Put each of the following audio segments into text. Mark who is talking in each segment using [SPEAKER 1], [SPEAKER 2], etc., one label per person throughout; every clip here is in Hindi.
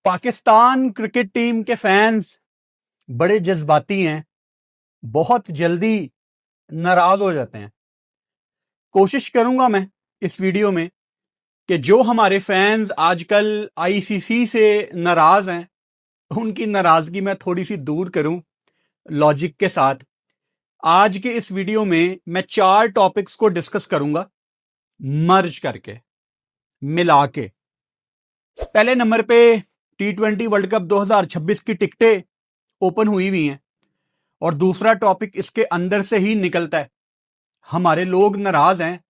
[SPEAKER 1] पाकिस्तान क्रिकेट टीम के फैंस बड़े जज्बाती हैं, बहुत जल्दी नाराज हो जाते हैं। कोशिश करूंगा मैं इस वीडियो में कि जो हमारे फैंस आजकल आईसीसी से नाराज हैं, उनकी नाराजगी मैं थोड़ी सी दूर करूं लॉजिक के साथ। आज के इस वीडियो में मैं 4 टॉपिक्स को डिस्कस करूंगा, मर्ज करके, मिला के। पहले नंबर पे T20 वर्ल्ड कप 2026 की टिकटें ओपन हुई हुई हैं और दूसरा टॉपिक इसके अंदर से ही निकलता है। हमारे लोग नाराज हैं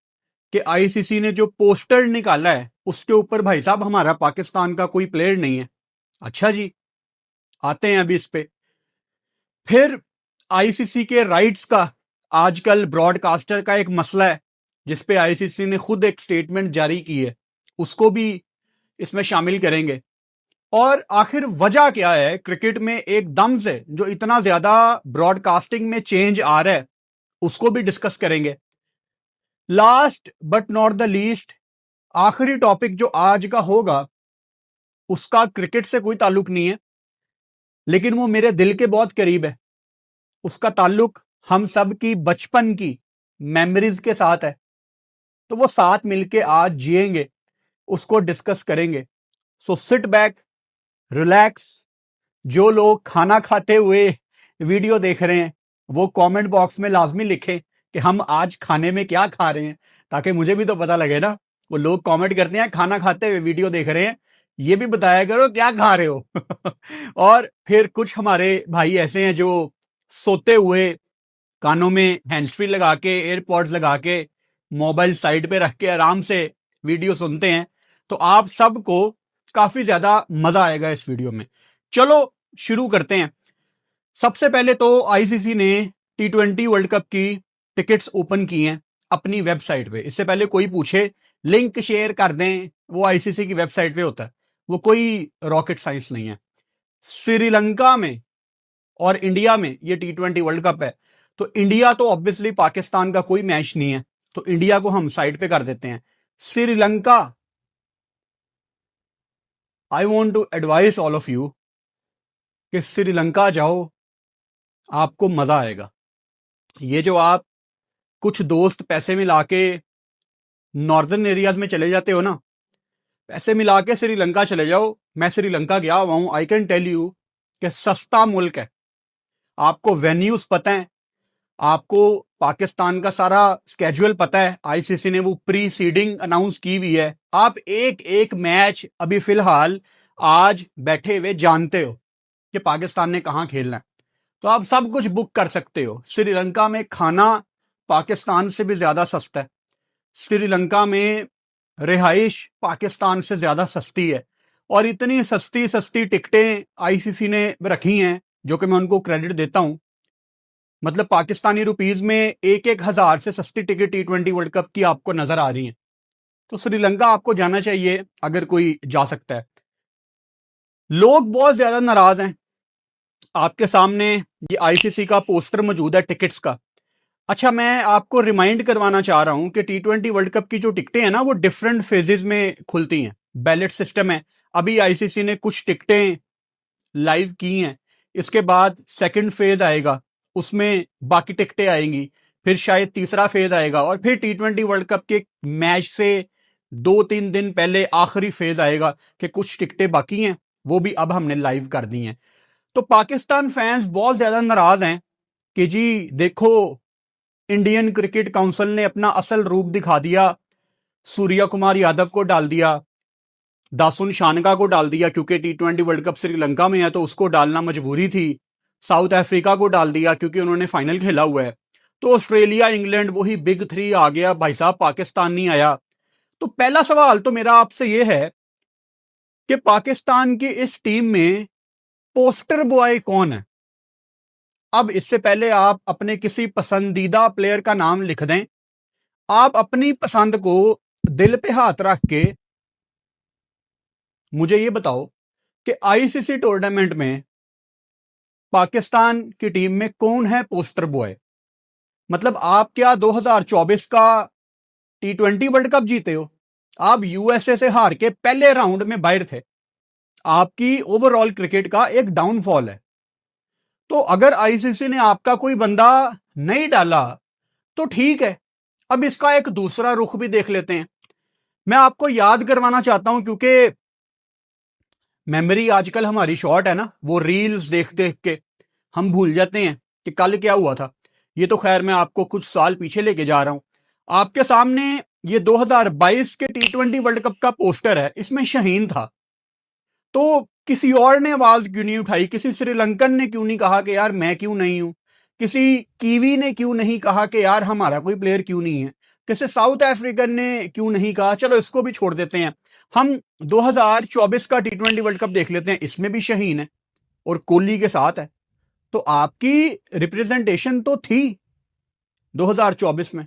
[SPEAKER 1] कि आईसीसी ने जो पोस्टर निकाला है उसके ऊपर भाई साहब हमारा पाकिस्तान का कोई प्लेयर नहीं है। अच्छा जी, आते हैं अभी इस पे। फिर आईसीसी के राइट्स का आजकल ब्रॉडकास्टर का एक मसला है जिसपे आईसीसी ने खुद एक स्टेटमेंट जारी की है, उसको भी इसमें शामिल करेंगे। और आखिर वजह क्या है क्रिकेट में एकदम से जो इतना ज्यादा ब्रॉडकास्टिंग में चेंज आ रहा है, उसको भी डिस्कस करेंगे। Last but not the least, आखिरी टॉपिक जो आज का होगा उसका क्रिकेट से कोई ताल्लुक नहीं है, लेकिन वो मेरे दिल के बहुत करीब है। उसका ताल्लुक हम सब की बचपन की मेमोरीज के साथ है, तो वो साथ मिलके आज जिएंगे, उसको डिस्कस करेंगे। So sit back, relax. जो लोग खाना खाते हुए वीडियो देख रहे हैं वो कमेंट बॉक्स में लाजमी लिखें कि हम आज खाने में क्या खा रहे हैं, ताकि मुझे भी तो पता लगे ना। वो लोग कमेंट करते हैं खाना खाते हुए वीडियो देख रहे हैं, ये भी बताया करो क्या खा रहे हो। और फिर कुछ हमारे भाई ऐसे हैं जो सोते हुए कानों में हैंड्स फ्री लगा के, एयरपॉड्स लगा के, मोबाइल साइड पे रख के आराम से वीडियो सुनते हैं। तो आप सबको काफी ज्यादा मजा आएगा इस वीडियो में। चलो शुरू करते हैं। सबसे पहले तो आईसीसी ने T20 वर्ल्ड कप की टिकट्स ओपन की हैं अपनी वेबसाइट पे। इससे पहले कोई पूछे लिंक शेयर कर दें, वो आईसीसी की वेबसाइट पे होता है, वो कोई रॉकेट साइंस नहीं है। श्रीलंका में और इंडिया में ये T20 वर्ल्ड कप है, तो इंडिया तो ऑब्वियसली पाकिस्तान का कोई मैच नहीं है, तो इंडिया को हम साइड पे कर देते हैं। Sri Lanka, I want to advise all of you कि श्रीलंका जाओ, आपको मजा आएगा। ये जो आप कुछ दोस्त पैसे मिला के नॉर्दर्न एरियाज में चले जाते हो ना, पैसे मिला के श्रीलंका चले जाओ। मैं श्रीलंका गया हुआ हूं, आई कैन टेल यू कि सस्ता मुल्क है। आपको वेन्यूज पता है, आपको पाकिस्तान का सारा स्केड्यूल पता है, आईसीसी ने वो प्री सीडिंग अनाउंस की हुई है। आप एक एक मैच अभी फिलहाल आज बैठे हुए जानते हो कि पाकिस्तान ने कहां खेलना है, तो आप सब कुछ बुक कर सकते हो। श्रीलंका में खाना पाकिस्तान से भी ज्यादा सस्ता है, श्रीलंका में रिहाइश पाकिस्तान से ज्यादा सस्ती है, और इतनी सस्ती सस्ती टिकटें आईसीसी ने रखी हैं जो कि मैं उनको क्रेडिट देता हूं। मतलब पाकिस्तानी रुपीज में एक एक हजार से सस्ती टिकट T20 वर्ल्ड कप की आपको नजर आ रही है। तो श्रीलंका आपको जाना चाहिए अगर कोई जा सकता है। लोग बहुत ज्यादा नाराज हैं। आपके सामने ये आईसीसी का पोस्टर मौजूद है टिकट्स का। अच्छा, मैं आपको रिमाइंड करवाना चाह रहा हूं कि T20 वर्ल्ड कप की जो टिकटें हैं ना, वो डिफरेंट फेजेस में खुलती हैं, बैलेट सिस्टम है। अभी आईसीसी ने कुछ टिकटें लाइव की हैं, इसके बाद सेकंड फेज आएगा, उसमें बाकी टिकटें आएंगी, फिर शायद तीसरा फेज आएगा, और फिर T20 वर्ल्ड कप के मैच से 2-3 दिन पहले आखिरी फेज आएगा कि कुछ टिकटें बाकी हैं, वो भी अब हमने लाइव कर दी हैं। तो पाकिस्तान फैंस बहुत ज्यादा नाराज हैं कि जी देखो, इंडियन क्रिकेट काउंसिल ने अपना असल रूप दिखा दिया, सूर्या कुमार यादव को डाल दिया, दासुन शानका को डाल दिया, क्योंकि T20 वर्ल्ड कप श्रीलंका में है तो उसको डालना मजबूरी थी। साउथ अफ्रीका को डाल दिया क्योंकि उन्होंने फाइनल खेला हुआ है। तो ऑस्ट्रेलिया, इंग्लैंड, वही बिग 3 आ गया भाई साहब, पाकिस्तान नहीं आया। तो पहला सवाल तो मेरा आपसे यह है कि पाकिस्तान की इस टीम में पोस्टर बॉय कौन है? अब इससे पहले आप अपने किसी पसंदीदा प्लेयर का नाम लिख दें। आप अपनी पसंद को दिल पे हाथ रख के मुझे ये बताओ कि आईसीसी टूर्नामेंट में पाकिस्तान की टीम में कौन है पोस्टर बॉय? मतलब आप क्या 2024 का T20 वर्ल्ड कप जीते हो? आप यूएसए से हार के पहले राउंड में बाहर थे। आपकी ओवरऑल क्रिकेट का एक डाउनफॉल है। तो अगर आईसीसी ने आपका कोई बंदा नहीं डाला तो ठीक है, अब इसका एक दूसरा रुख भी देख लेते हैं। मैं आपको याद करवाना चाहता हूं, क्योंकि मेमोरी आजकल हमारी शॉर्ट है ना, वो रील्स देख देख के हम भूल जाते हैं कि कल क्या हुआ था। ये तो खैर मैं आपको कुछ साल पीछे लेके जा रहा हूं। आपके सामने ये 2022 के T20 वर्ल्ड कप का पोस्टर है, इसमें शाहीन था। तो किसी और ने आवाज क्यों नहीं उठाई? किसी श्रीलंकन ने क्यों नहीं कहा कि यार मैं क्यों नहीं हूं? किसी कीवी ने क्यों नहीं कहा कि यार हमारा कोई प्लेयर क्यों नहीं है? किसी साउथ अफ्रीकन ने क्यों नहीं कहा? चलो इसको भी छोड़ देते हैं, हम 2024 का T20 वर्ल्ड कप देख लेते हैं। इसमें भी शाहीन है और कोहली के साथ है। तो आपकी रिप्रेजेंटेशन तो थी 2024 में।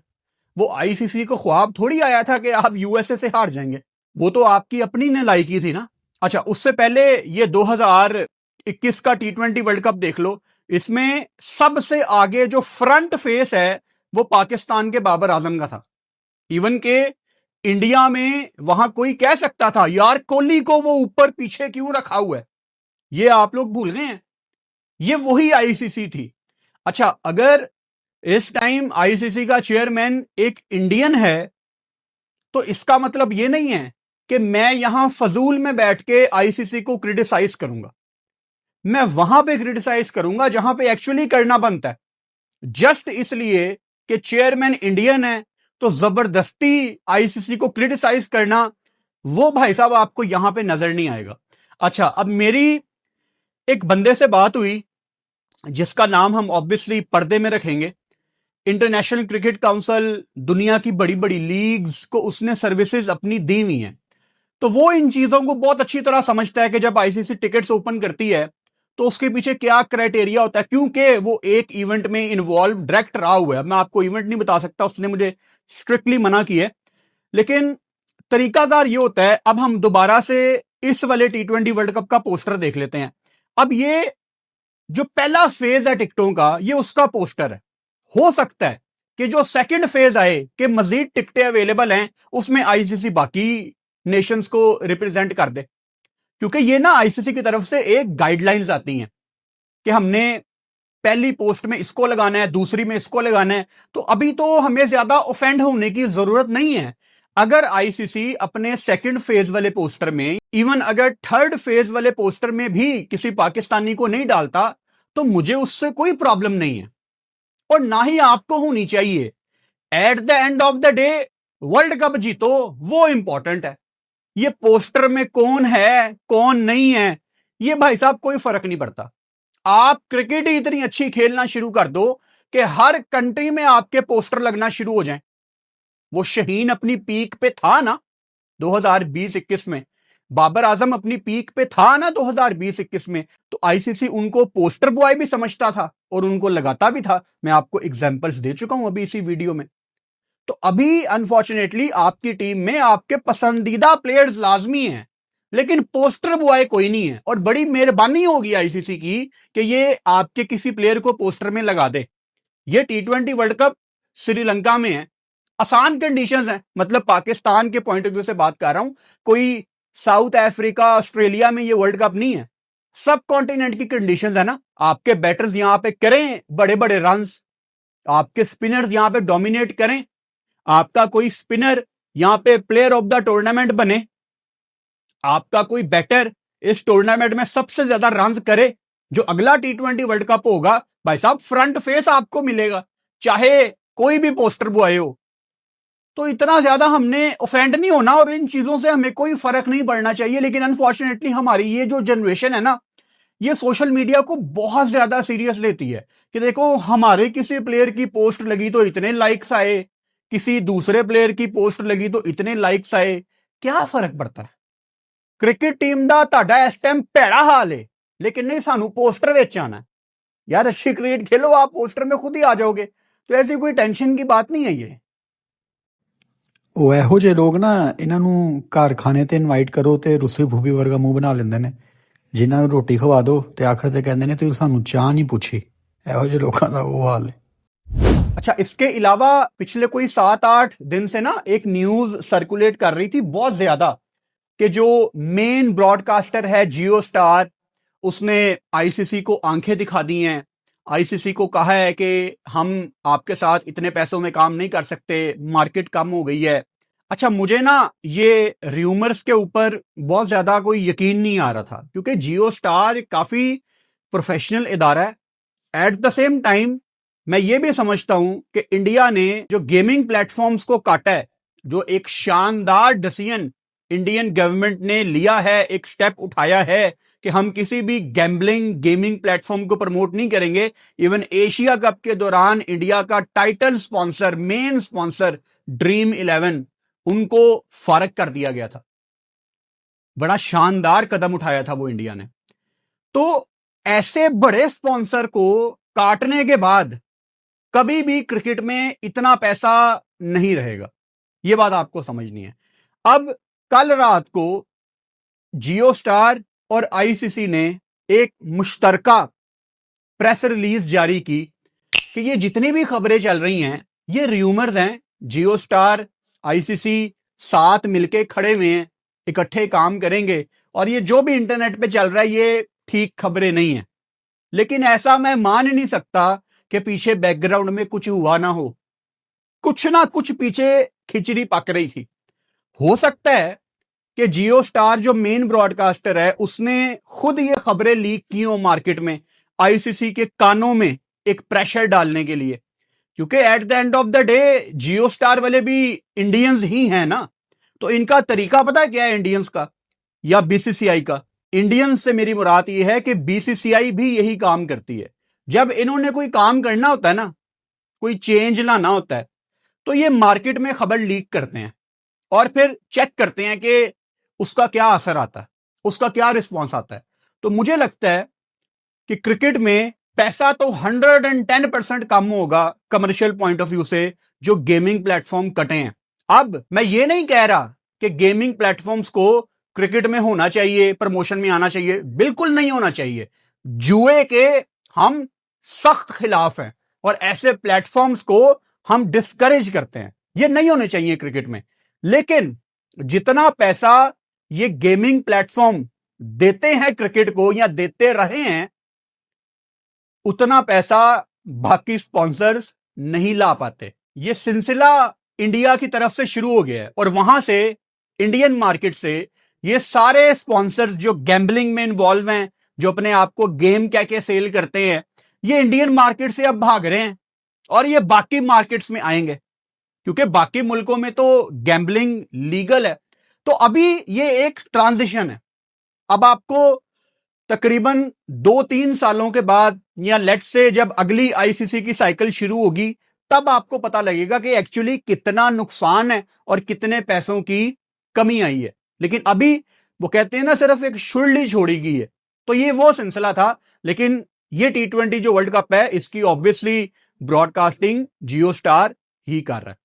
[SPEAKER 1] वो आईसीसी को ख्वाब थोड़ी आया था कि आप यूएसए से हार जाएंगे, वो तो आपकी अपनी ने लाइकी थी ना। अच्छा, उससे पहले ये 2021 का T20 वर्ल्ड कप देख लो। इसमें सबसे आगे जो फ्रंट फेस है वो पाकिस्तान के बाबर आजम का था। इवन के इंडिया में वहां कोई कह सकता था यार कोहली को वो ऊपर पीछे क्यों रखा हुआ है? ये आप लोग भूल गए हैं, ये वही आईसीसी थी। अच्छा, अगर इस टाइम आईसीसी का चेयरमैन एक इंडियन है तो इसका मतलब ये नहीं है कि मैं यहां फजूल में बैठ के आईसीसी को क्रिटिसाइज करूंगा। मैं वहां पे क्रिटिसाइज करूंगा जहां पे एक्चुअली करना बनता है। जस्ट इसलिए कि चेयरमैन इंडियन है तो जबरदस्ती आईसीसी को क्रिटिसाइज करना, वो भाई साहब आपको यहां पे नजर नहीं आएगा। अच्छा, अब मेरी एक बंदे से बात हुई जिसका नाम हम ऑब्वियसली पर्दे में रखेंगे। इंटरनेशनल क्रिकेट काउंसिल, दुनिया की बड़ी बड़ी लीग्स को उसने सर्विसेज अपनी दी हुई हैं। तो वो इन चीजों को बहुत अच्छी तरह समझता है कि जब आईसीसी टिकट्स ओपन करती है तो उसके पीछे क्या क्राइटेरिया होता है, क्योंकि वो एक इवेंट में इन्वॉल्व डायरेक्ट रहा हुआ है। मैं आपको इवेंट नहीं बता सकता, उसने मुझे स्ट्रिक्टली मना किया है। लेकिन तरीकाकार ये होता है। अब हम दोबारा से इस वाले T20 वर्ल्ड कप का पोस्टर देख लेते हैं। अब ये जो पहला फेज है टिकटों का, ये उसका पोस्टर है। हो सकता है कि जो सेकंड फेज आए कि मजीद टिकटें अवेलेबल हैं, उसमें आईसीसी बाकी नेशंस को रिप्रेजेंट कर दे, क्योंकि ये ना आईसीसी की तरफ से एक गाइडलाइंस आती हैं कि हमने पहली पोस्ट में इसको लगाना है, दूसरी में इसको लगाना है। तो अभी तो हमें ज्यादा ऑफेंड होने की जरूरत नहीं है। अगर आईसीसी अपने सेकंड फेज वाले पोस्टर में, इवन अगर थर्ड फेज वाले पोस्टर में भी किसी पाकिस्तानी को नहीं डालता तो मुझे उससे कोई प्रॉब्लम नहीं है, और ना ही आपको होनी चाहिए। At the end of the day world cup जीतो, वो इंपॉर्टेंट है। ये पोस्टर में कौन है कौन नहीं है, ये भाई साहब कोई फर्क नहीं पड़ता। आप क्रिकेट ही इतनी अच्छी खेलना शुरू कर दो कि हर कंट्री में आपके पोस्टर लगना शुरू हो जाएं। वो शाहीन अपनी पीक पे था ना 2020-21 में, बाबर आजम अपनी पीक पे था ना 2020-21 में। तो आईसीसी उनको पोस्टर बॉय भी समझता था और उनको लगाता भी था। मैं आपको एग्जांपल्स दे चुका हूं अभी इसी वीडियो में। तो अभी अनफॉर्चुनेटली आपकी टीम में आपके पसंदीदा प्लेयर्स लाजमी हैं, लेकिन पोस्टर बॉय कोई नहीं है। और बड़ी मेहरबानी होगी आईसीसी की कि ये आपके किसी प्लेयर को पोस्टर में लगा दे। ये T20 वर्ल्ड कप श्रीलंका में है, आसान कंडीशंस हैं। मतलब पाकिस्तान के पॉइंट ऑफ व्यू से बात कर रहा हूं, कोई साउथ अफ्रीका ऑस्ट्रेलिया में ये वर्ल्ड कप नहीं है। सब कॉन्टिनेंट की कंडीशंस है ना। आपके बैटर्स यहां पे करें बड़े बड़े रन्स, आपके स्पिनर्स यहां पे डोमिनेट करें, आपका कोई स्पिनर यहां पे प्लेयर ऑफ द टूर्नामेंट बने, आपका कोई बैटर इस टूर्नामेंट में सबसे ज्यादा रन करे। जो अगला T20 वर्ल्ड कप होगा भाई साहब, फ्रंट फेस आपको मिलेगा, चाहे कोई भी पोस्टर बॉय हो। तो इतना ज्यादा हमने ऑफेंड नहीं होना और इन चीजों से हमें कोई फर्क नहीं पड़ना चाहिए। लेकिन अनफॉर्चुनेटली हमारी ये जो जनरेशन है ना, ये सोशल मीडिया को बहुत ज्यादा सीरियस लेती है कि देखो हमारे किसी प्लेयर की पोस्ट लगी तो इतने लाइक्स आए, किसी दूसरे प्लेयर की पोस्ट लगी तो इतने लाइक्स आए। क्या फर्क पड़ता है? क्रिकेट टीम ਦਾ ਤੁਹਾਡਾ ਇਸ टाइम ਭੈੜਾ हाल है, लेकिन नहीं सानू पोस्टर ਵਿੱਚ आना है। यार अच्छी क्रिकेट खेलो, आप पोस्टर में खुद ही आ जाओगे। तो ऐसी कोई टेंशन की बात नहीं है ये।
[SPEAKER 2] ਉਹ ਇਹੋ ਜਿਹੇ ਲੋਕ ਨਾ ਇਹਨਾਂ ਨੂੰ ਘਰ ਖਾਣੇ ਤੇ ਇਨਵਾਈਟ ਕਰੋ ਤੇ ਰੁੱਸੀ ਫੂਫੀ ਵਰਗਾ ਮੂੰਹ ਬਣਾ ਲੈਂਦੇ ਨੇ। ਜਿਨ੍ਹਾਂ ਨੂੰ ਰੋਟੀ ਖਵਾ ਦਿਓ ਤੇ ਆਖਰ ਤੇ ਕਹਿੰਦੇ ਨੇ ਤੁਸੀਂ ਸਾਨੂੰ ਚਾਹ ਨਹੀਂ ਪੁੱਛੀ। ਇਹੋ ਜਿਹੇ ਲੋਕਾਂ ਦਾ ਉਹ ਹਾਲ ਹੈ।
[SPEAKER 1] अच्छा, इसके अलावा पिछले कोई 7-8 दिन से ना एक न्यूज सर्कुलेट कर रही थी बहुत ज्यादा कि जो मेन ब्रॉडकास्टर है जियो स्टार, उसने आईसीसी को आंखें दिखा दी हैं। आईसीसी को कहा है कि हम आपके साथ इतने पैसों में काम नहीं कर सकते, मार्केट कम हो गई है। अच्छा, मुझे ना ये र्यूमर्स के ऊपर बहुत ज्यादा कोई यकीन नहीं आ रहा था, क्योंकि जियो स्टार काफी प्रोफेशनल इदारा है। एट द सेम टाइम मैं ये भी समझता हूं कि इंडिया ने जो गेमिंग प्लेटफॉर्म्स को काटा है, जो एक शानदार डिसीजन इंडियन गवर्नमेंट ने लिया है, एक स्टेप उठाया है कि हम किसी भी गैम्बलिंग गेमिंग प्लेटफॉर्म को प्रमोट नहीं करेंगे। इवन एशिया कप के दौरान इंडिया का title sponsor, main sponsor dream 11, उनको फारग कर दिया गया था। बड़ा शानदार कदम उठाया था वो इंडिया ने। तो ऐसे बड़े स्पॉन्सर को काटने के बाद कभी भी क्रिकेट में इतना पैसा नहीं रहेगा, यह बात आपको समझनी है। अब कल रात को जियो स्टार और आईसीसी ने एक मुश्तरका प्रेस रिलीज जारी की कि ये जितनी भी खबरें चल रही हैं ये र्यूमर्स हैं। जियो स्टार आईसीसी साथ मिलके खड़े हुए हैं, इकट्ठे काम करेंगे, और ये जो भी इंटरनेट पे चल रहा है ये ठीक खबरें नहीं है। लेकिन ऐसा मैं मान नहीं सकता कि पीछे बैकग्राउंड में कुछ हुआ ना हो, कुछ ना कुछ पीछे खिचड़ी पक रही थी। हो सकता है कि जियो स्टार जो मेन ब्रॉडकास्टर है उसने खुद ये खबरें लीक की हो मार्केट में, आईसीसी के कानों में एक प्रेशर डालने के लिए, क्योंकि at the end of the day Jio star वाले भी इंडियंस ही हैं ना। तो इनका तरीका पता है क्या है इंडियंस का या बीसीसीआई का? इंडियंस से मेरी मुराद ये है कि बीसीसीआई भी यही काम करती है। जब इन्होंने कोई काम करना होता है ना, कोई चेंज लाना होता है, तो ये मार्केट में खबर लीक करते हैं और फिर चेक करते हैं कि उसका क्या असर आता है, उसका क्या रिस्पॉन्स आता है। तो मुझे लगता है कि क्रिकेट में पैसा तो 110% कम होगा कमर्शियल पॉइंट ऑफ व्यू से, जो गेमिंग प्लेटफॉर्म कटे हैं। अब मैं ये नहीं कह रहा कि गेमिंग प्लेटफॉर्म्स को क्रिकेट में होना चाहिए, प्रमोशन में आना चाहिए, बिल्कुल नहीं होना चाहिए। जुए के हम सख्त खिलाफ हैं और ऐसे प्लेटफॉर्म्स को हम डिस्करेज करते हैं, ये नहीं होने चाहिए क्रिकेट में। लेकिन जितना पैसा ये गेमिंग प्लेटफॉर्म देते हैं क्रिकेट को या देते रहे हैं, उतना पैसा बाकी स्पॉन्सर्स नहीं ला पाते। ये सिलसिला इंडिया की तरफ से शुरू हो गया है और वहां से इंडियन मार्केट से ये सारे स्पॉन्सर्स जो गैम्बलिंग में इन्वॉल्व हैं, जो अपने आप को गेम कह के सेल करते हैं, ये इंडियन मार्केट से अब भाग रहे हैं और ये बाकी मार्केट्स में आएंगे, क्योंकि बाकी मुल्कों में तो गैम्बलिंग लीगल है। तो अभी ये एक ट्रांजिशन है। अब आपको तकरीबन 2-3 सालों के बाद या लेट से जब अगली आईसीसी की साइकिल शुरू होगी, तब आपको पता लगेगा कि एक्चुअली कितना नुकसान है और कितने पैसों की कमी आई है। लेकिन अभी वो कहते हैं ना, सिर्फ एक शुरली छोड़ी गई है। तो ये वो सिलसिला था। लेकिन ये T20 जो वर्ल्ड कप है, इसकी ऑब्वियसली ब्रॉडकास्टिंग जियो स्टार ही कर रहा है।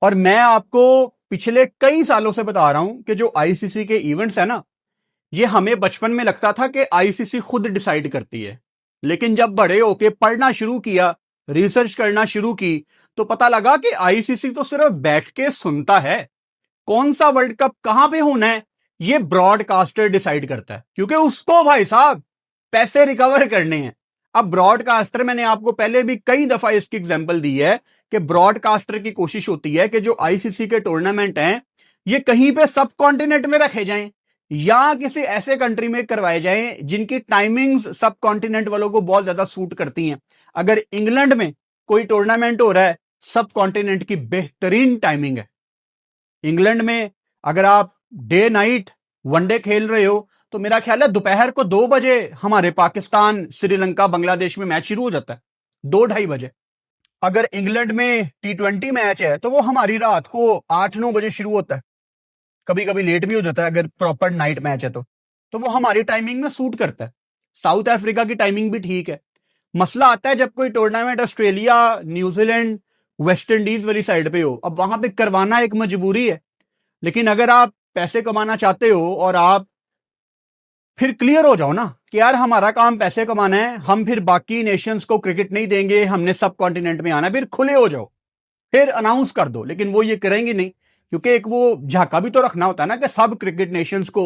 [SPEAKER 1] और मैं आपको पिछले कई सालों से बता रहा हूं कि जो आईसीसी के इवेंट्स है ना, ये हमें बचपन में लगता था कि आईसीसी खुद डिसाइड करती है। लेकिन जब बड़े होके पढ़ना शुरू किया, रिसर्च करना शुरू की, तो पता लगा कि आईसीसी तो सिर्फ बैठ के सुनता है। कौन सा वर्ल्ड कप कहां पे होना है ये ब्रॉडकास्टर डिसाइड करता है, क्योंकि उसको भाई साहब पैसे रिकवर करने हैं। अब ब्रॉडकास्टर, मैंने आपको पहले भी कई दफा इसकी एग्जांपल दी है कि ब्रॉडकास्टर की कोशिश होती है कि जो आईसीसी के टूर्नामेंट हैं ये कहीं पे सब कॉन्टिनेंट में रखे जाएं या किसी ऐसे कंट्री में करवाए जाएं जिनकी टाइमिंग्स सब कॉन्टिनेंट वालों को बहुत ज्यादा सूट करती हैं। अगर इंग्लैंड में कोई टूर्नामेंट हो रहा है, सब कॉन्टिनेंट की बेहतरीन टाइमिंग है। इंग्लैंड में अगर आप डे नाइट वनडे खेल रहे हो तो मेरा ख्याल है दोपहर को 2 बजे हमारे पाकिस्तान श्रीलंका बांग्लादेश में मैच शुरू हो जाता है, 2-2:30 बजे। अगर इंग्लैंड में T20 मैच है तो वो हमारी रात को 8-9 बजे शुरू होता है, कभी कभी लेट भी हो जाता है अगर प्रॉपर नाइट मैच है तो वो हमारी टाइमिंग में सूट करता है। साउथ अफ्रीका की टाइमिंग भी ठीक है। मसला आता है जब कोई tournament Australia, New Zealand, West Indies वाली साइड पे हो, अब वहां पे करवाना एक मजबूरी है। लेकिन अगर आप पैसे कमाना चाहते हो और आप फिर क्लियर हो जाओ ना कि यार हमारा काम पैसे कमाना है, हम फिर बाकी नेशंस को क्रिकेट नहीं देंगे, हमने सब कॉन्टिनेंट में आना है, फिर खुले हो जाओ, फिर अनाउंस कर दो। लेकिन वो ये करेंगे नहीं, क्योंकि एक वो झाका भी तो रखना होता है ना कि सब क्रिकेट नेशंस को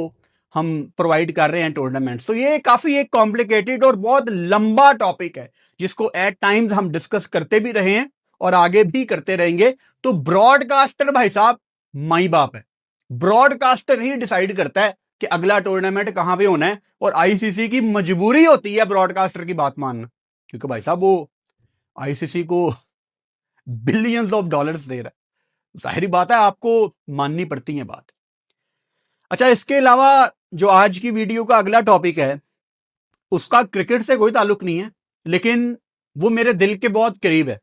[SPEAKER 1] हम प्रोवाइड कर रहे हैं टूर्नामेंट्स। तो ये काफी एक कॉम्प्लिकेटेड और बहुत लंबा टॉपिक है जिसको एट टाइम्स हम डिस्कस करते भी रहे हैं और आगे भी करते रहेंगे। तो ब्रॉडकास्टर भाई साहब माई बाप है, ब्रॉडकास्टर ही डिसाइड करता है कि अगला टूर्नामेंट कहां पे होना है, और आईसीसी की मजबूरी होती है ब्रॉडकास्टर की बात मानना, क्योंकि भाई साहब वो आईसीसी को बिलियंस ऑफ डॉलर्स दे रहा है, जाहिर बात है आपको माननी पड़ती है बात। अच्छा, इसके अलावा जो आज की वीडियो का अगला टॉपिक है उसका क्रिकेट से कोई ताल्लुक नहीं है, लेकिन वो मेरे दिल के बहुत करीब है।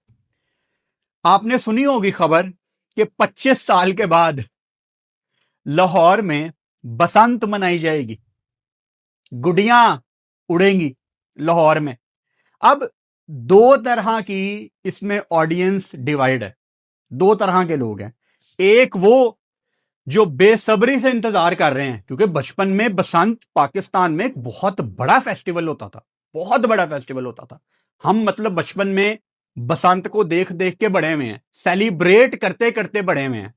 [SPEAKER 1] आपने सुनी होगी खबर कि 25 साल के बाद लाहौर में बसंत मनाई जाएगी, गुड़ियां उड़ेंगी लाहौर में। अब दो तरह की इसमें ऑडियंस डिवाइड है, दो तरह के लोग हैं। एक वो जो बेसब्री से इंतजार कर रहे हैं, क्योंकि बचपन में बसंत पाकिस्तान में एक बहुत बड़ा फेस्टिवल होता था, बहुत बड़ा फेस्टिवल होता था। हम मतलब बचपन में बसंत को देख देख के बड़े हुए हैं, सेलिब्रेट करते करते बड़े हुए हैं।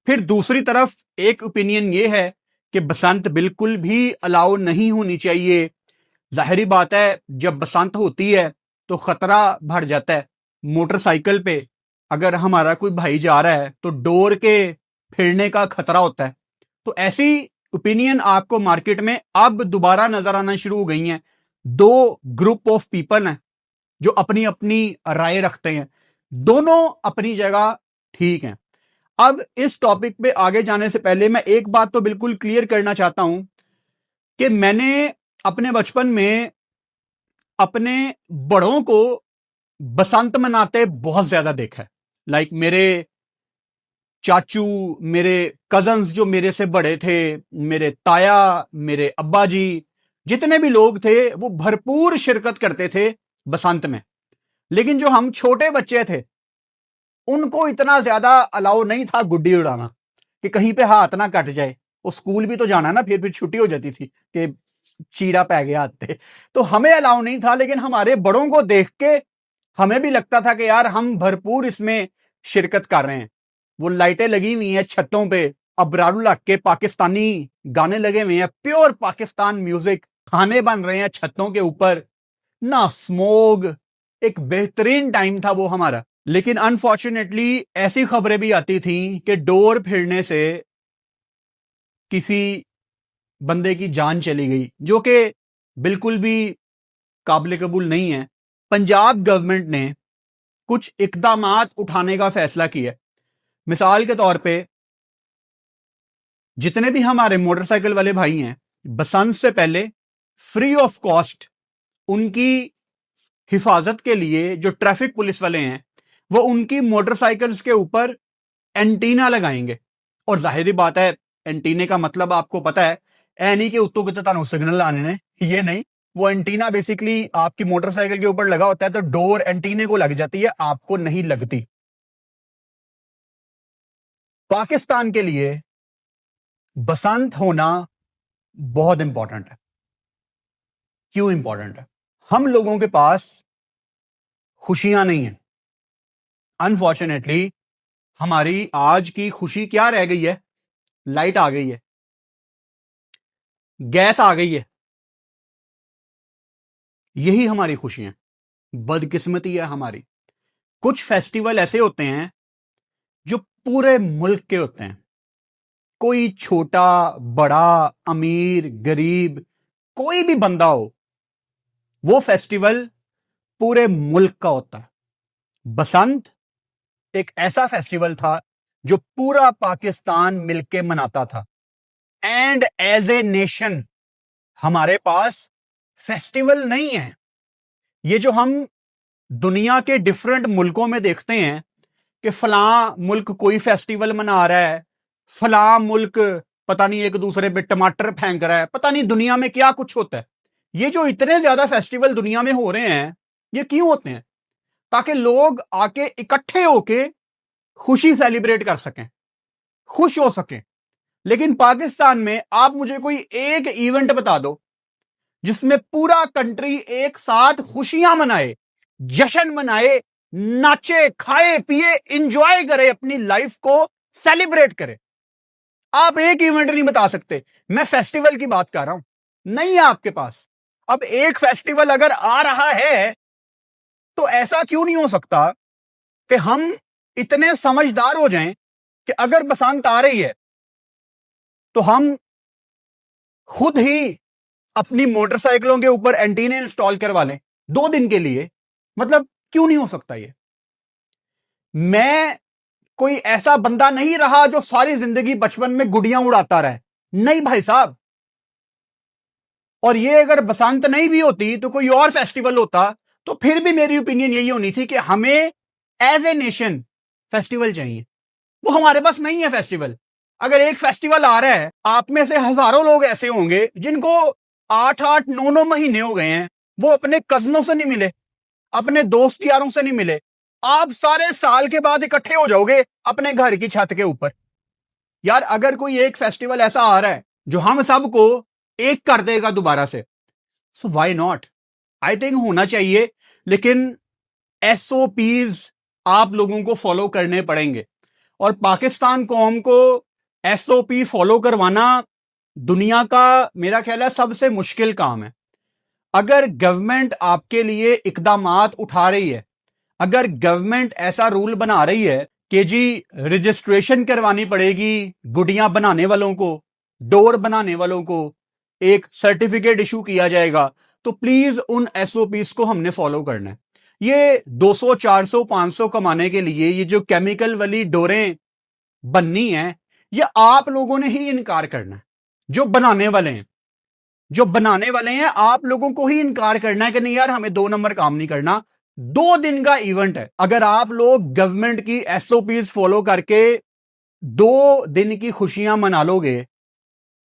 [SPEAKER 1] फिर दूसरी तरफ एक ओपिनियन ये है कि बसंत बिल्कुल भी अलाउ नहीं होनी चाहिए। जाहिर बात है जब बसंत होती है तो खतरा बढ़ जाता है। मोटरसाइकिल पे अगर हमारा कोई भाई जा रहा है तो डोर के फिरने का खतरा होता है। तो ऐसी ओपिनियन आपको मार्केट में अब दोबारा नजर आना शुरू हो गई हैं। दो ग्रुप ऑफ पीपल हैं जो अपनी अपनी राय रखते हैं, दोनों अपनी जगह ठीक हैं। अब इस टॉपिक पे आगे जाने से पहले मैं एक बात तो बिल्कुल क्लियर करना चाहता हूं कि मैंने अपने बचपन में अपने बड़ों को बसंत मनाते बहुत ज्यादा देखा है। लाइक मेरे चाचू, मेरे कजन्स जो मेरे से बड़े थे, मेरे ताया, मेरे अब्बा जी, जितने भी लोग थे वो भरपूर शिरकत करते थे बसंत में। लेकिन जो हम छोटे बच्चे थे उनको इतना ज्यादा अलाउ नहीं था गुड्डी उड़ाना कि कहीं पे हाथ ना कट जाए। वो स्कूल भी तो जाना ना, फिर छुट्टी हो जाती थी कि चीड़ा पै गया हाथ पे, तो हमें अलाउ नहीं था। लेकिन हमारे बड़ों को देख के हमें भी लगता था कि यार हम भरपूर इसमें शिरकत कर रहे हैं। वो लाइटें लगी हुई हैं छतों पे, अबरारुल हक के पाकिस्तानी गाने लगे हुए हैं, प्योर पाकिस्तान म्यूजिक, खाने बन रहे हैं छतों के ऊपर ना, स्मोग, एक बेहतरीन टाइम था वो हमारा। लेकिन अनफॉर्चुनेटली ऐसी खबरें भी आती थी कि डोर फिरने से किसी बंदे की जान चली गई, जो कि बिल्कुल भी काबिल कबूल नहीं है। पंजाब गवर्नमेंट ने कुछ इकदामात उठाने का फैसला किया। मिसाल के तौर पे जितने भी हमारे मोटरसाइकिल वाले भाई हैं, बसंत से पहले फ्री ऑफ कॉस्ट उनकी हिफाजत के लिए जो ट्रैफिक पुलिस वाले हैं वो उनकी मोटरसाइकिल्स के ऊपर एंटीना लगाएंगे। और जाहिर बात है एंटीने का मतलब आपको पता है, नहीं कि उत्तों कितना तानू सिग्नल आने ने, ये नहीं। वो एंटीना बेसिकली आपकी मोटरसाइकिल के ऊपर लगा होता है, तो डोर एंटीने को लग जाती है, आपको नहीं लगती। पाकिस्तान के लिए बसंत होना बहुत इंपॉर्टेंट है। क्यों इंपॉर्टेंट है? हम लोगों के पास खुशियां नहीं है। अनफॉर्चुनेटली हमारी आज की खुशी क्या रह गई है? लाइट आ गई है, गैस आ गई है, यही हमारी खुशियां। बदकिस्मती है हमारी। कुछ फेस्टिवल ऐसे होते हैं जो पूरे मुल्क के होते हैं, कोई छोटा बड़ा अमीर गरीब कोई भी बंदा हो, वो फेस्टिवल पूरे मुल्क का होता है। बसंत एक ऐसा फेस्टिवल था जो पूरा पाकिस्तान मिलके मनाता था। एंड एज ए नेशन हमारे पास फेस्टिवल नहीं है। ये जो हम दुनिया के डिफरेंट मुल्कों में देखते हैं कि फलां मुल्क कोई फेस्टिवल मना रहा है, फलां मुल्क पता नहीं एक दूसरे पे टमाटर फेंक रहा है, पता नहीं दुनिया में क्या कुछ होता है। ये जो इतने ज्यादा फेस्टिवल दुनिया में हो रहे हैं, ये क्यों होते हैं? ताकि लोग आके इकट्ठे होके खुशी सेलिब्रेट कर सकें, खुश हो सकें। लेकिन पाकिस्तान में आप मुझे कोई एक इवेंट बता दो जिसमें पूरा कंट्री एक साथ खुशियां मनाए, जश्न मनाए, नाचे खाए पिए, इंजॉय करे, अपनी लाइफ को सेलिब्रेट करे। आप एक इवेंट नहीं बता सकते। मैं फेस्टिवल की बात कर रहा हूं, नहीं है आपके पास। अब एक फेस्टिवल अगर आ रहा है तो ऐसा क्यों नहीं हो सकता कि हम इतने समझदार हो जाएं कि अगर बसंत आ रही है तो हम खुद ही अपनी मोटरसाइकिलों के ऊपर एंटीने इंस्टॉल करवा लें 2 दिन के लिए। मतलब क्यों नहीं हो सकता ये? मैं कोई ऐसा बंदा नहीं रहा जो सारी जिंदगी बचपन में गुड़ियां उड़ाता रहे, नहीं भाई साहब। और ये अगर बसंत नहीं भी होती तो कोई और फेस्टिवल होता तो फिर भी मेरी ओपिनियन यही होनी थी कि हमें एज ए नेशन फेस्टिवल चाहिए। वो हमारे पास नहीं है फेस्टिवल। अगर एक फेस्टिवल आ रहा है, आप में से हजारों लोग ऐसे होंगे जिनको 8-8 9 9 महीने हो गए हैं वो अपने कजनों से नहीं मिले, अपने दोस्त यारों से नहीं मिले। आप सारे साल के बाद इकट्ठे हो जाओगे अपने घर की छत के ऊपर। यार अगर कोई एक फेस्टिवल ऐसा आ रहा है जो हम सबको एक कर देगा दोबारा से, so why not? I think होना चाहिए, लेकिन एसओपीज आप लोगों को फॉलो करने पड़ेंगे। और पाकिस्तान कौम को एसओपी फॉलो करवाना दुनिया का मेरा ख्याल है सबसे मुश्किल काम है। अगर गवर्नमेंट आपके लिए इकदामात उठा रही है, अगर गवर्नमेंट ऐसा रूल बना रही है कि जी रजिस्ट्रेशन करवानी पड़ेगी गुड़ियां बनाने वालों को, डोर बनाने वालों को एक सर्टिफिकेट इशू किया जाएगा, तो प्लीज उन एसओपीज को हमने फॉलो करना है। ये 200 400 500 कमाने के लिए ये जो केमिकल वाली डोरें बननी है, ये आप लोगों ने ही इनकार करना है। जो बनाने वाले हैं, जो बनाने वाले हैं, आप लोगों को ही इनकार करना है कि नहीं यार हमें 2 नंबर काम नहीं करना। 2 दिन का इवेंट है, अगर आप लोग गवर्नमेंट की एसओपीज फॉलो करके 2 दिन की खुशियां मना लोगे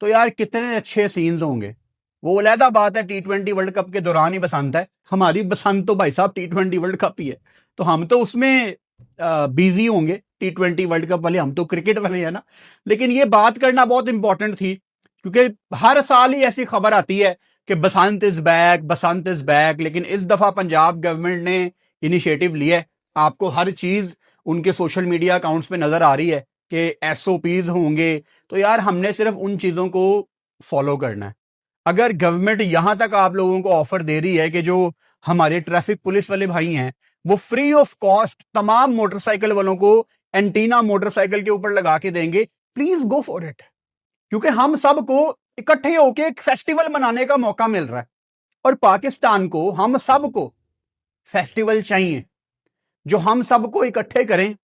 [SPEAKER 1] तो यार कितने अच्छे सीन्स होंगे। वो अलहदा बात है T20 वर्ल्ड कप के दौरान ही बसंत है, हमारी बसंत तो भाई साहब T20 वर्ल्ड कप ही है, तो हम तो उसमें बिजी होंगे। T20 वर्ल्ड कप वाले हम तो क्रिकेट वाले हैं ना। लेकिन ये बात करना बहुत इंपॉर्टेंट थी क्योंकि हर साल ही ऐसी खबर आती है कि Basant is back, Basant is back. लेकिन इस दफा पंजाब गवर्नमेंट ने इनिशिएटिव लिया है। आपको हर चीज उनके सोशल मीडिया अकाउंट्स पे नजर आ रही है कि एसओपीज होंगे, तो यार हमने सिर्फ उन चीजों को फॉलो करना है। अगर गवर्नमेंट यहां तक आप लोगों को ऑफर दे रही है कि जो हमारे ट्रैफिक पुलिस वाले भाई हैं वो फ्री ऑफ कॉस्ट तमाम मोटरसाइकिल वालों को एंटीना मोटरसाइकिल के ऊपर लगा के देंगे, प्लीज गो फॉर इट। क्योंकि हम सबको इकट्ठे होकर एक फेस्टिवल मनाने का मौका मिल रहा है और पाकिस्तान को, हम सबको फेस्टिवल चाहिए जो हम सबको इकट्ठे करें,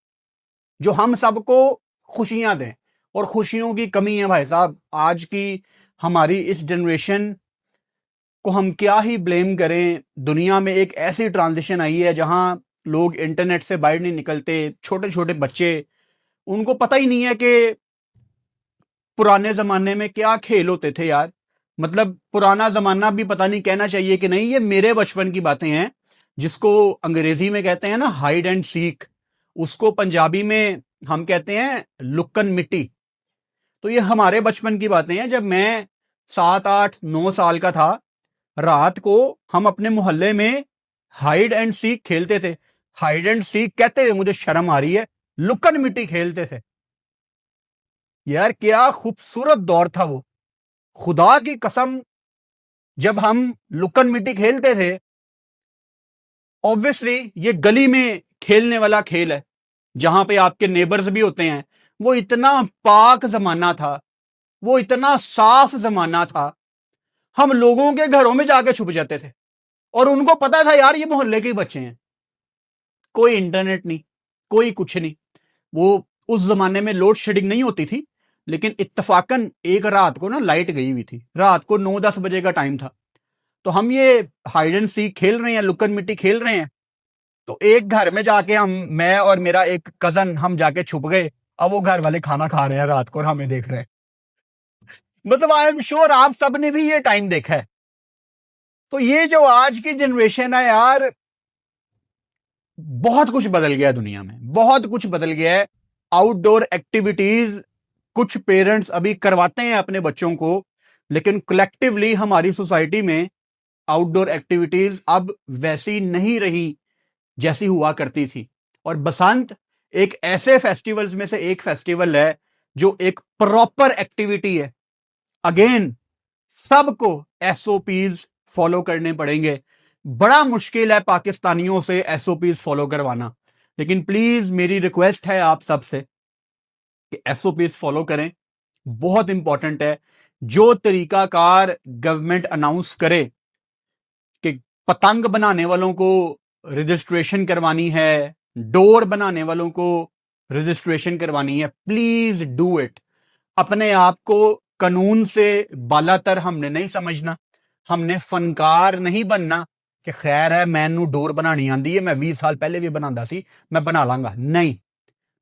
[SPEAKER 1] जो हम सबको खुशियां दें। और खुशियों की कमी है भाई साहब आज की हमारी इस जनरेशन को, हम क्या ही ब्लेम करें। दुनिया में एक ऐसी ट्रांजिशन आई है जहां लोग इंटरनेट से बाहर नहीं निकलते, छोटे छोटे बच्चे, उनको पता ही नहीं है कि पुराने जमाने में क्या खेल होते थे यार। मतलब पुराना जमाना भी पता नहीं कहना चाहिए कि नहीं, ये मेरे बचपन की बातें हैं, जिसको अंग्रेजी में कहते हैं ना हाइड एंड सीक, उसको पंजाबी में हम कहते हैं लुक्कन मिट्टी। तो ये हमारे बचपन की बातें हैं। जब मैं 7 8 9 साल का था, रात को हम अपने मोहल्ले में हाइड एंड सीक खेलते थे। हाइड एंड सीक कहते हुए मुझे शर्म आ रही है, लुक्कन मिट्टी खेलते थे। यार क्या खूबसूरत दौर था वो, खुदा की कसम। जब हम लुक्कन मिट्टी खेलते थे, ऑब्वियसली ये गली में खेलने वाला खेल है जहां पे आपके नेबर्स भी होते हैं। वो इतना पाक जमाना था, वो इतना साफ जमाना था। हम लोगों के घरों में जाके छुप जाते थे और उनको पता था यार ये मोहल्ले के बच्चे हैं। कोई इंटरनेट नहीं, कोई कुछ नहीं। वो उस जमाने में लोड शेडिंग नहीं होती थी, लेकिन इत्तफाकन एक रात को ना लाइट गई हुई थी, रात को 9 10 बजे का टाइम था। तो हम ये हाइड एंड सीक खेल रहे हैं, लुक्कन मिट्टी खेल रहे हैं। तो एक घर में जाके मैं और मेरा एक कजन हम जाके छुप गए। अब वो घर वाले खाना खा रहे हैं रात को और हमें देख रहे हैं। मतलब आई एम श्योर आप सबने भी ये टाइम देखा है। तो ये जो आज की जनरेशन है यार, बहुत कुछ बदल गया दुनिया में, बहुत कुछ बदल गया है। आउटडोर एक्टिविटीज कुछ पेरेंट्स अभी करवाते हैं अपने बच्चों को, लेकिन कलेक्टिवली हमारी सोसाइटी में आउटडोर एक्टिविटीज अब वैसी नहीं रही जैसी हुआ करती थी। और बसंत एक ऐसे फेस्टिवल्स में से एक फेस्टिवल है जो एक प्रॉपर एक्टिविटी है। अगेन सबको एसओपीज फॉलो करने पड़ेंगे। बड़ा मुश्किल है पाकिस्तानियों से एसओपीज फॉलो करवाना, लेकिन प्लीज मेरी रिक्वेस्ट है आप सबसे कि एसओपीज फॉलो करें। बहुत इंपॉर्टेंट है। जो तरीकाकार गवर्नमेंट अनाउंस करे कि पतंग बनाने वालों को रजिस्ट्रेशन करवानी है, डोर बनाने वालों को रजिस्ट्रेशन करवानी है, प्लीज डू इट। अपने आप को कानून से बालातर हमने नहीं समझना। हमने फनकार नहीं बनना कि खैर है मैनू डोर बनानी आंदी है, मैं 20 साल पहले भी बनाता सी, मैं बना लांगा। नहीं,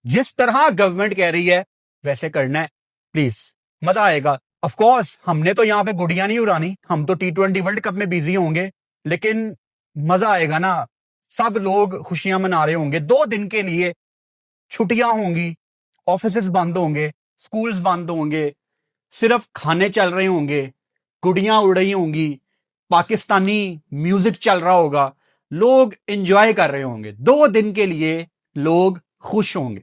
[SPEAKER 1] जिस तरह गवर्नमेंट कह रही है वैसे करना है। प्लीज, मजा आएगा। ऑफ कोर्स हमने तो यहां पे गुड़ियां नहीं उड़ानी, हम तो T20 वर्ल्ड कप में बिजी होंगे, लेकिन मजा आएगा ना। सब लोग खुशियां मना रहे होंगे। 2 दिन के लिए छुट्टियां होंगी, ऑफिस बंद होंगे, स्कूल्स बंद होंगे, सिर्फ खाने चल रहे होंगे, गुड़ियां उड़ रही होंगी, पाकिस्तानी म्यूजिक चल रहा होगा, लोग एंजॉय कर रहे होंगे। 2 दिन के लिए लोग खुश होंगे।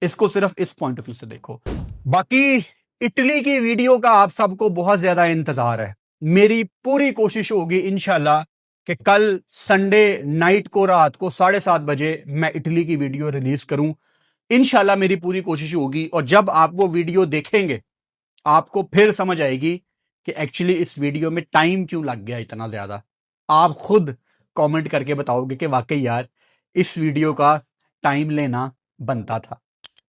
[SPEAKER 1] इसको सिर्फ इस पॉइंट ऑफ व्यू से देखो। बाकी इटली की वीडियो का आप सबको बहुत ज्यादा इंतजार है। मेरी पूरी कोशिश होगी इंशाल्लाह कि कल संडे नाइट को रात को 7:30 बजे मैं इटली की वीडियो रिलीज करूं। इंशाल्लाह मेरी पूरी कोशिश होगी, और जब आप वो वीडियो देखेंगे आपको फिर समझ आएगी कि एक्चुअली इस वीडियो में टाइम क्यों लग गया इतना ज्यादा। आप खुद कमेंट करके बताओगे कि वाकई यार इस वीडियो का टाइम लेना बनता था।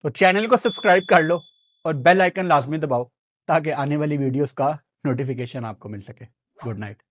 [SPEAKER 1] तो चैनल को सब्सक्राइब कर लो और बेल आइकन लाजमी दबाओ ताकि आने वाली वीडियोस का नोटिफिकेशन आपको मिल सके। Good night.